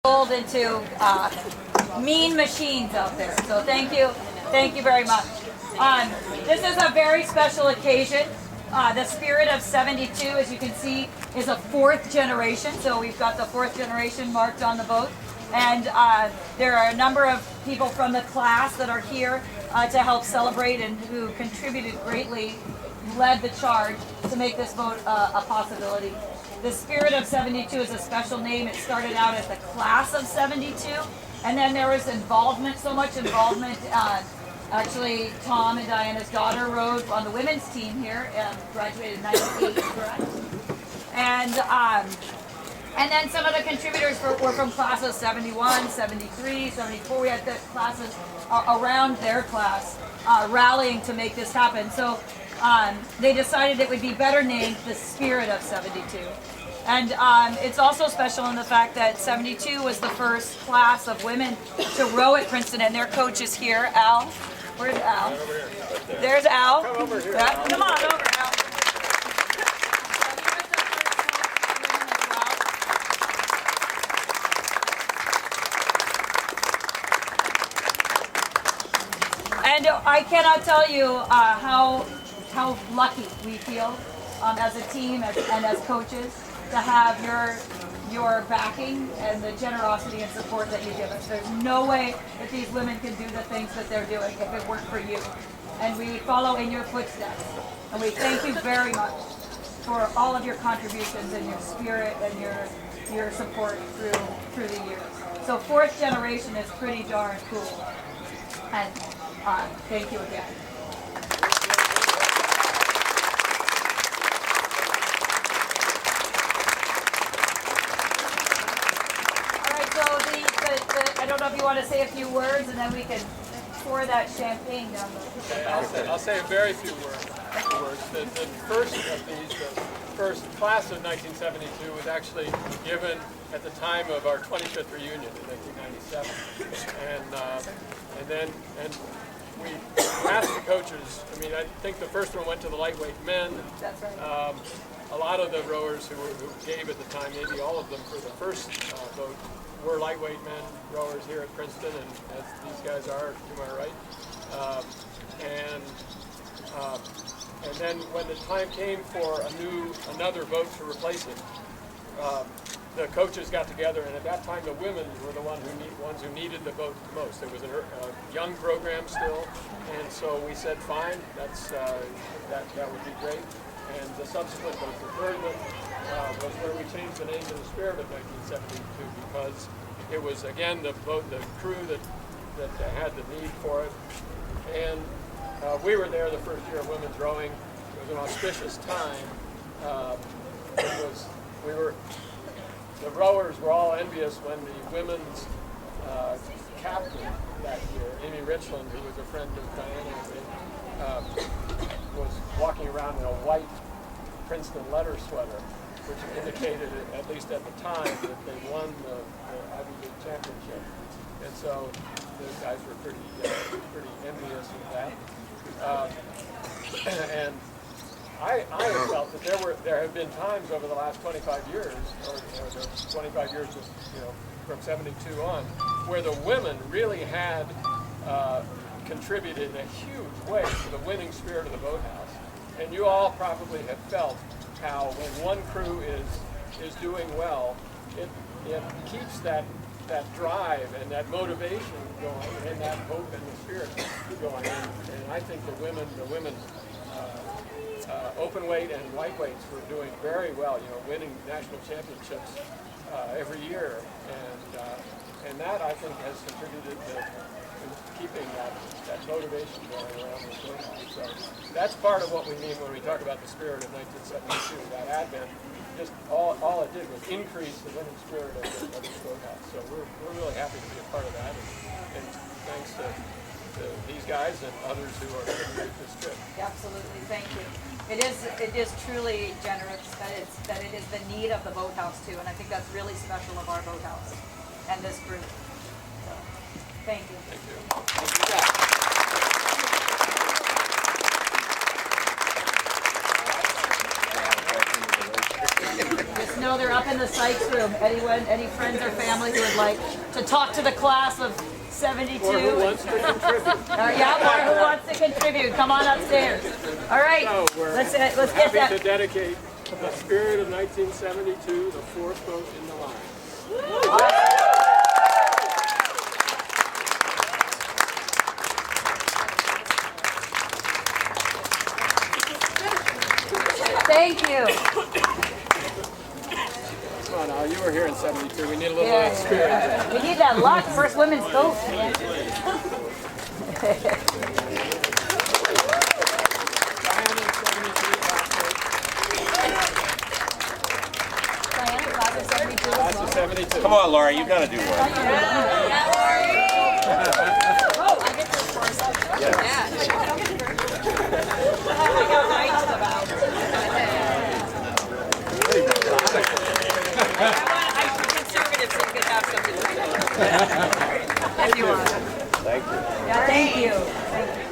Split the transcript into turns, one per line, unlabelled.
into mean machines out there. So thank you very much. This is a very special occasion. The Spirit of 72, as you can see, is a fourth generation. So we've got the fourth generation marked on the boat. And there are a number of people from the class that are here to help celebrate and who contributed greatly, led the charge to make this boat a possibility. The Spirit of 72 is a special name. It started out as the Class of 72, and then there was involvement, so much involvement. Actually, Tom and Diana's daughter rowed on the women's team here and graduated in 98, correct? And then some of the contributors were from Class of 71, 73, 74. We had the classes around their class rallying to make this happen. So they decided it would be better named the Spirit of 72. And it's also special in the fact that 72 was the first class of women to row at Princeton, and their coach is here, Al. Where's Al?
Right over here. Right there.
There's Al.
Come over here.
Yeah, come on over, Al. And I cannot tell you how lucky we feel as a team and as coaches to have your backing and the generosity and support that you give us. There's no way that these women can do the things that they're doing if it weren't for you. And we follow in your footsteps. And we thank you very much for all of your contributions and your spirit and your support through the years. So fourth generation is pretty darn cool. And thank you again. I don't know if you want to say a few words, and then we can pour that champagne down the
I'll say a very few words. The first of these, the first class of 1972, was actually given at the time of our 25th reunion in 1997, and we asked the coaches. I mean, I think the first one went to the lightweight men.
That's right.
A lot of the rowers who gave at the time, maybe all of them for the first boat, were lightweight men rowers here at Princeton, and as these guys are to my right. And then when the time came for another boat to replace it, the coaches got together, and at that time the women were the ones who needed the boat the most. There was a young program still, and so we said, fine, that would be great. And the subsequent boat, the third one, was where we changed the name to the Spirit of 1972, because it was, again, the crew that had the need for it. And we were there the first year of women's rowing. It was an auspicious time. The rowers were all envious when the women's captain that year, Amy Richland, who was a friend of Diana, was walking around in a white Princeton letter sweater, which indicated, at least at the time, that they won the Ivy League championship. And so those guys were pretty envious of that. And I have felt that there have been times over the last 25 years, or the 25 years from 72 on, where the women really had contributed in a huge way to the winning spirit of the Boathouse. And you all probably have felt how when one crew is doing well, it keeps that drive and that motivation going, and that hope and the spirit going. And I think the women open weight and lightweights were doing very well, winning national championships every year. And that, I think, has contributed to keeping that motivation going around the boathouse. So that's part of what we mean when we talk about the spirit of 1972. That advent, just all it did was increase the winning spirit of the boathouse. So we're really happy to be a part of that, and thanks to these guys and others who are going to make this trip.
Absolutely, thank you. It is truly generous that it is the need of the boathouse too, and I think that's really special of our boathouse and this group. So, thank you.
Thank you.
This us know they're up in the Sykes room. Any friends or family who would like to talk to the class of 72?
Or who wants to contribute.
Yeah, or who wants to contribute? Come on upstairs. All right,
So we're
let's get
happy
that.
to dedicate the spirit of 1972, the fourth boat in the line.
Thank you.
Come on now, you were here in 72. We need a little of that spirit.
We need that luck. First women's boat, man. Diana, class of 72 as
That's
well.
a 72.
Come on, Laura, you gotta do one.
Oh, I get this first. I got nights about. I'm conservative, so you can have something. If you want.
Thank you.
Yeah, thank you. Thank you.